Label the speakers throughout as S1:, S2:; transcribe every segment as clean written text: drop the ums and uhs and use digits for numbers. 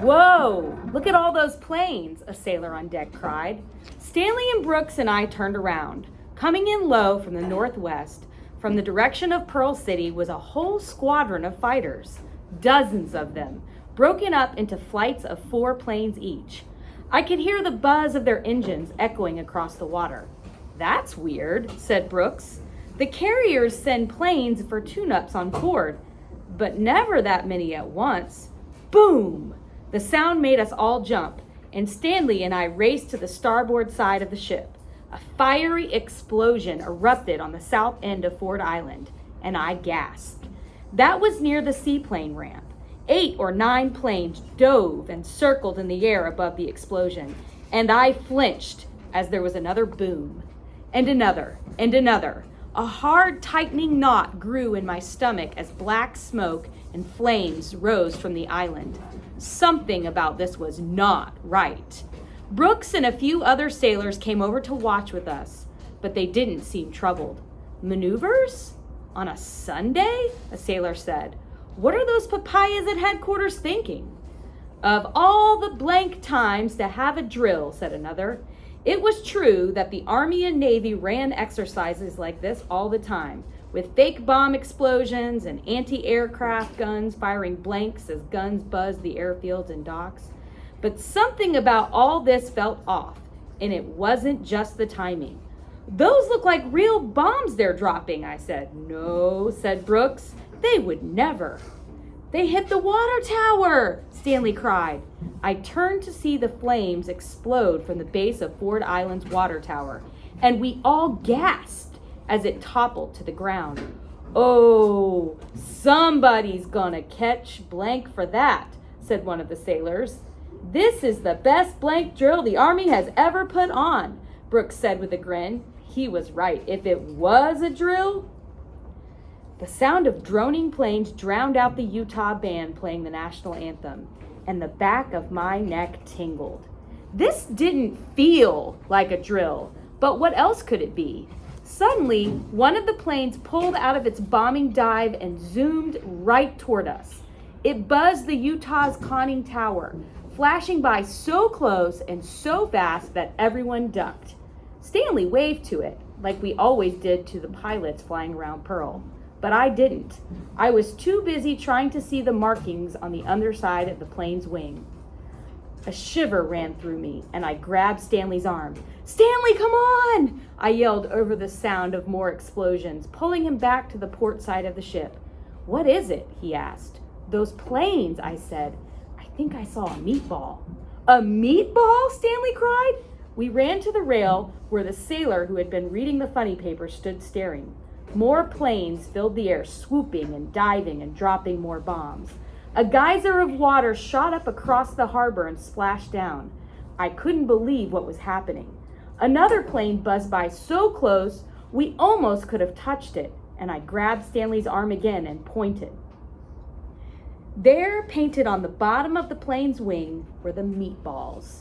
S1: Whoa, look at all those planes, a sailor on deck cried. Stanley and Brooks and I turned around. Coming in low from the northwest, from the direction of Pearl City, was a whole squadron of fighters, dozens of them, broken up into flights of 4 planes each. I could hear the buzz of their engines echoing across the water. That's weird, said Brooks. The carriers send planes for tune-ups on Ford, but never that many at once. Boom! The sound made us all jump, and Stanley and I raced to the starboard side of the ship. A fiery explosion erupted on the south end of Ford Island, and I gasped. That was near the seaplane ramp. 8 or 9 planes dove and circled in the air above the explosion, and I flinched as there was another boom. And another, and another. A hard, tightening knot grew in my stomach as black smoke and flames rose from the island. Something about this was not right. Brooks and a few other sailors came over to watch with us, but they didn't seem troubled. Maneuvers? On a Sunday? A sailor said. What are those papayas at headquarters thinking? Of all the blank times to have a drill, said another. It was true that the Army and Navy ran exercises like this all the time, with fake bomb explosions and anti-aircraft guns firing blanks as guns buzzed the airfields and docks. But something about all this felt off, and it wasn't just the timing. Those look like real bombs they're dropping, I said. No, said Brooks. They would never. They hit the water tower, Stanley cried. I turned to see the flames explode from the base of Ford Island's water tower, and we all gasped as it toppled to the ground. Oh, somebody's gonna catch blank for that, said one of the sailors. This is the best blank drill the Army has ever put on, Brooks said with a grin. He was right. If it was a drill. The sound of droning planes drowned out the Utah band playing the national anthem, and the back of my neck tingled. This didn't feel like a drill, but what else could it be? Suddenly, one of the planes pulled out of its bombing dive and zoomed right toward us. It buzzed the Utah's conning tower, flashing by so close and so fast that everyone ducked. Stanley waved to it, like we always did to the pilots flying around Pearl. But I didn't. I was too busy trying to see the markings on the underside of the plane's wing. A shiver ran through me, and I grabbed Stanley's arm. Stanley, come on! I yelled over the sound of more explosions, pulling him back to the port side of the ship. What is it? He asked. Those planes, I said. I think I saw a meatball. A meatball? Stanley cried. We ran to the rail where the sailor who had been reading the funny paper stood staring. More planes filled the air, swooping and diving and dropping more bombs. A geyser of water shot up across the harbor and splashed down. I couldn't believe what was happening. Another plane buzzed by so close, we almost could have touched it, and I grabbed Stanley's arm again and pointed. There, painted on the bottom of the plane's wing, were the meatballs.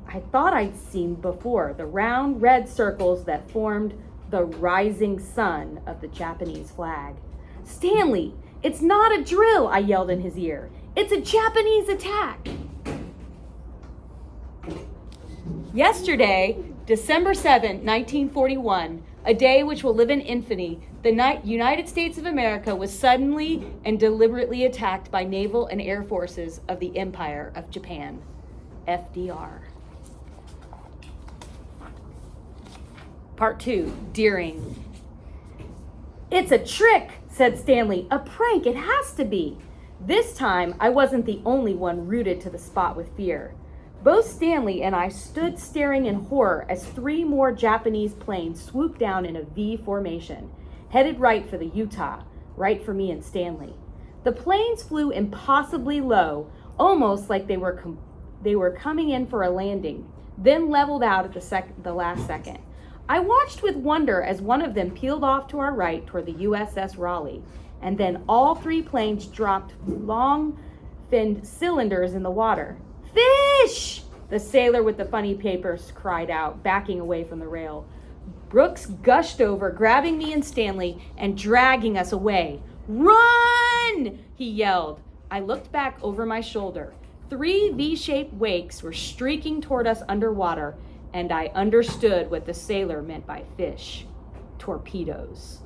S1: I thought I'd seen before, the round red circles that formed the rising sun of the Japanese flag. Stanley, it's not a drill, I yelled in his ear. It's a Japanese attack. Yesterday, December 7, 1941, a day which will live in infamy, the United States of America was suddenly and deliberately attacked by naval and air forces of the Empire of Japan. FDR. Part 2, Deering. It's a trick, said Stanley. A prank, it has to be. This time, I wasn't the only one rooted to the spot with fear. Both Stanley and I stood staring in horror as 3 more Japanese planes swooped down in a V formation, headed right for the Utah, right for me and Stanley. The planes flew impossibly low, almost like they were coming in for a landing, then leveled out at the last second. I watched with wonder as one of them peeled off to our right toward the USS Raleigh, and then all 3 planes dropped long-finned cylinders in the water. Fish! The sailor with the funny papers cried out, backing away from the rail. Brooks gushed over, grabbing me and Stanley and dragging us away. Run! He yelled. I looked back over my shoulder. 3 V-shaped wakes were streaking toward us underwater, and I understood what the sailor meant by fish. Torpedoes.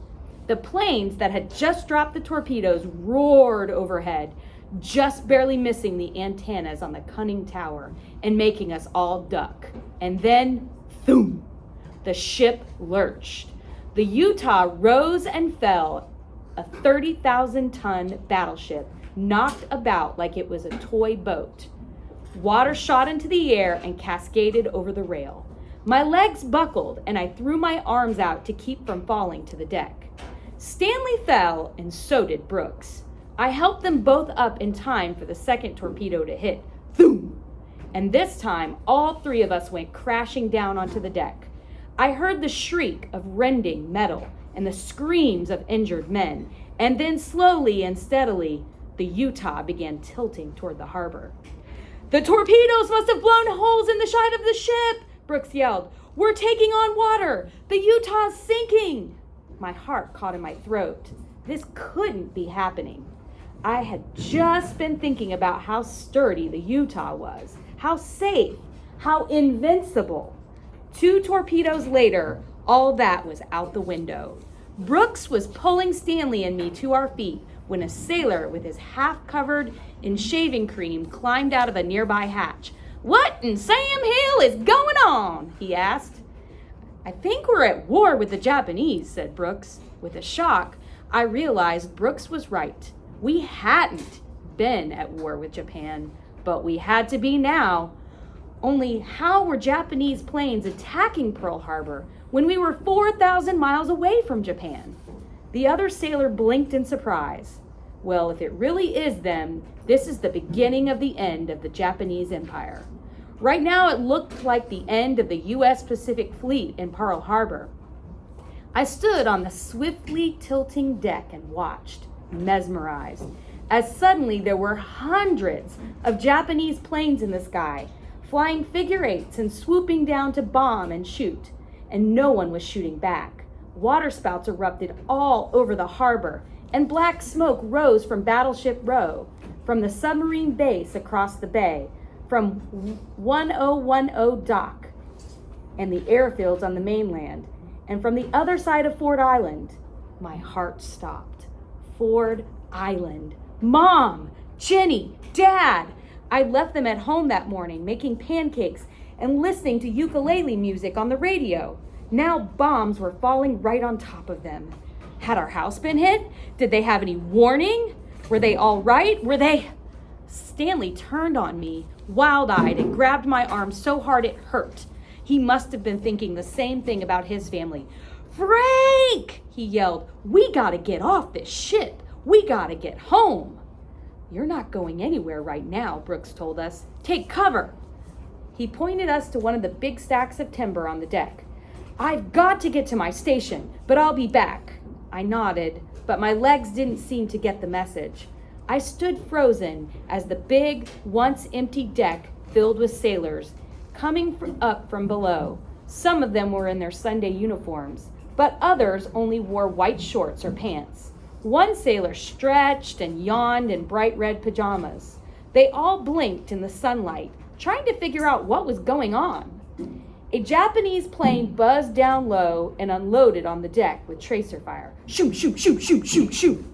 S1: The planes that had just dropped the torpedoes roared overhead, just barely missing the antennas on the conning tower and making us all duck. And then, thoom, the ship lurched. The Utah rose and fell, a 30,000-ton battleship knocked about like it was a toy boat. Water shot into the air and cascaded over the rail. My legs buckled and I threw my arms out to keep from falling to the deck. Stanley fell and so did Brooks. I helped them both up in time for the second torpedo to hit. Thoom! And this time, all 3 of us went crashing down onto the deck. I heard the shriek of rending metal and the screams of injured men, and then slowly and steadily, the Utah began tilting toward the harbor. "The torpedoes must have blown holes in the side of the ship," Brooks yelled. "We're taking on water. The Utah's sinking." My heart caught in my throat. This couldn't be happening. I had just been thinking about how sturdy the Utah was, how safe, how invincible. 2 torpedoes later, all that was out the window. Brooks was pulling Stanley and me to our feet when a sailor with his half covered in shaving cream climbed out of a nearby hatch. "What in Sam Hill is going on?" he asked. "I think we're at war with the Japanese," said Brooks. With a shock, I realized Brooks was right. We hadn't been at war with Japan, but we had to be now. Only how were Japanese planes attacking Pearl Harbor when we were 4,000 miles away from Japan? The other sailor blinked in surprise. Well, if it really is them, this is the beginning of the end of the Japanese Empire. Right now, it looked like the end of the U.S. Pacific Fleet in Pearl Harbor. I stood on the swiftly tilting deck and watched, mesmerized, as suddenly there were hundreds of Japanese planes in the sky, flying figure eights and swooping down to bomb and shoot, and no one was shooting back. Waterspouts erupted all over the harbor, and black smoke rose from Battleship Row, from the submarine base across the bay, from 1010 Dock, and the airfields on the mainland, and from the other side of Ford Island. My heart stopped. Ford Island. Mom, Jenny, Dad. I left them at home that morning, making pancakes and listening to ukulele music on the radio. Now bombs were falling right on top of them. Had our house been hit? Did they have any warning? Were they all right? Were they... Stanley turned on me, wild-eyed, and grabbed my arm so hard it hurt. He must have been thinking the same thing about his family. "Frank!" he yelled. "We gotta get off this ship. We gotta get home." "You're not going anywhere right now," Brooks told us. "Take cover." He pointed us to one of the big stacks of timber on the deck. "I've got to get to my station, but I'll be back." I nodded, but my legs didn't seem to get the message. I stood frozen as the big, once empty deck filled with sailors coming up from below. Some of them were in their Sunday uniforms, but others only wore white shorts or pants. One sailor stretched and yawned in bright red pajamas. They all blinked in the sunlight, trying to figure out what was going on. A Japanese plane buzzed down low and unloaded on the deck with tracer fire. Shoo, shoo, shoo, shoo, shoo, shoo.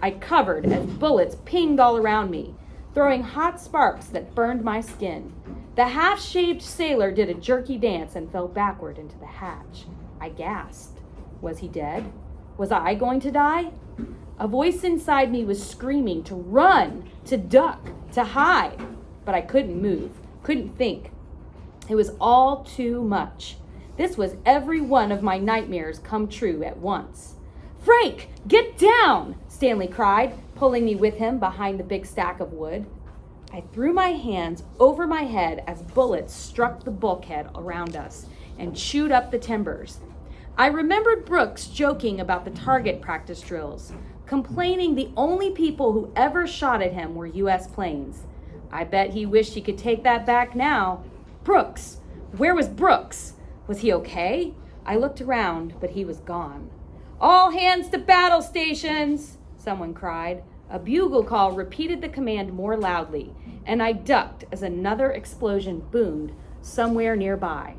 S1: I covered as bullets pinged all around me, throwing hot sparks that burned my skin. The half-shaved sailor did a jerky dance and fell backward into the hatch. I gasped. Was he dead? Was I going to die? A voice inside me was screaming to run, to duck, to hide. But I couldn't move, couldn't think. It was all too much. This was every one of my nightmares come true at once. "Frank, get down!" Stanley cried, pulling me with him behind the big stack of wood. I threw my hands over my head as bullets struck the bulkhead around us and chewed up the timbers. I remembered Brooks joking about the target practice drills, complaining the only people who ever shot at him were U.S. planes. I bet he wished he could take that back now. Brooks! Where was Brooks? Was he okay? I looked around, but he was gone. "All hands to battle stations!" someone cried. A bugle call repeated the command more loudly, and I ducked as another explosion boomed somewhere nearby.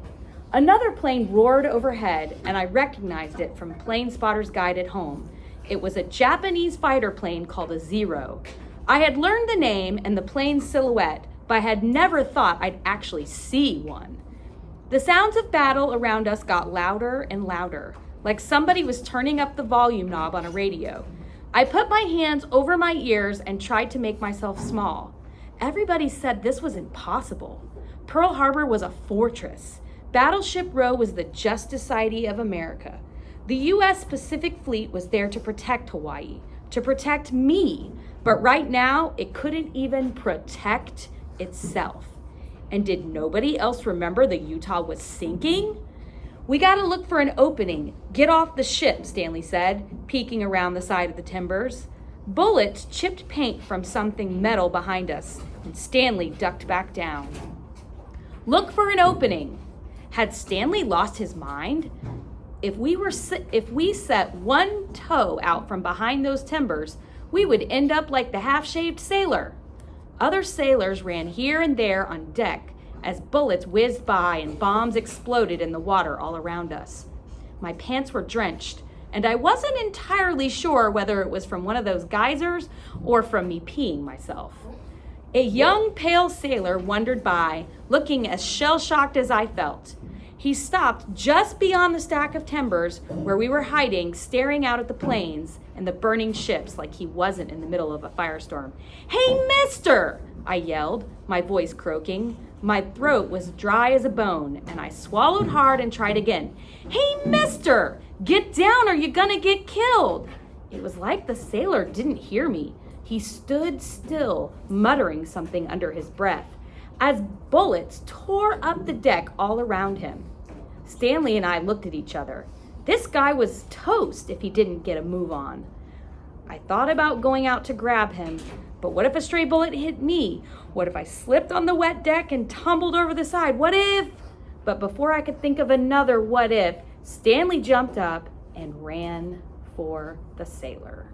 S1: Another plane roared overhead, and I recognized it from Plane Spotter's Guide at Home. It was a Japanese fighter plane called a Zero. I had learned the name and the plane's silhouette, but I had never thought I'd actually see one. The sounds of battle around us got louder and louder, like somebody was turning up the volume knob on a radio. I put my hands over my ears and tried to make myself small. Everybody said this was impossible. Pearl Harbor was a fortress. Battleship Row was the Just Society of America. The U.S. Pacific Fleet was there to protect Hawaii, to protect me, but right now it couldn't even protect itself. And did nobody else remember the Utah was sinking? We gotta look for an opening. Get off the ship, Stanley said, peeking around the side of the timbers. Bullets chipped paint from something metal behind us, and Stanley ducked back down. Look for an opening. Had Stanley lost his mind? If we set one toe out from behind those timbers, we would end up like the half-shaved sailor. Other sailors ran here and there on deck as bullets whizzed by and bombs exploded in the water all around us. My pants were drenched, and I wasn't entirely sure whether it was from one of those geysers or from me peeing myself. A young, pale sailor wandered by, looking as shell-shocked as I felt. He stopped just beyond the stack of timbers where we were hiding, staring out at the planes and the burning ships like he wasn't in the middle of a firestorm. "Hey, mister!" I yelled, my voice croaking. My throat was dry as a bone, and I swallowed hard and tried again. "Hey, mister! Get down or you're gonna get killed!" It was like the sailor didn't hear me. He stood still, muttering something under his breath, as bullets tore up the deck all around him. Stanley and I looked at each other. This guy was toast if he didn't get a move on. I thought about going out to grab him, but what if a stray bullet hit me? What if I slipped on the wet deck and tumbled over the side? What if? But before I could think of another what if, Stanley jumped up and ran for the sailor.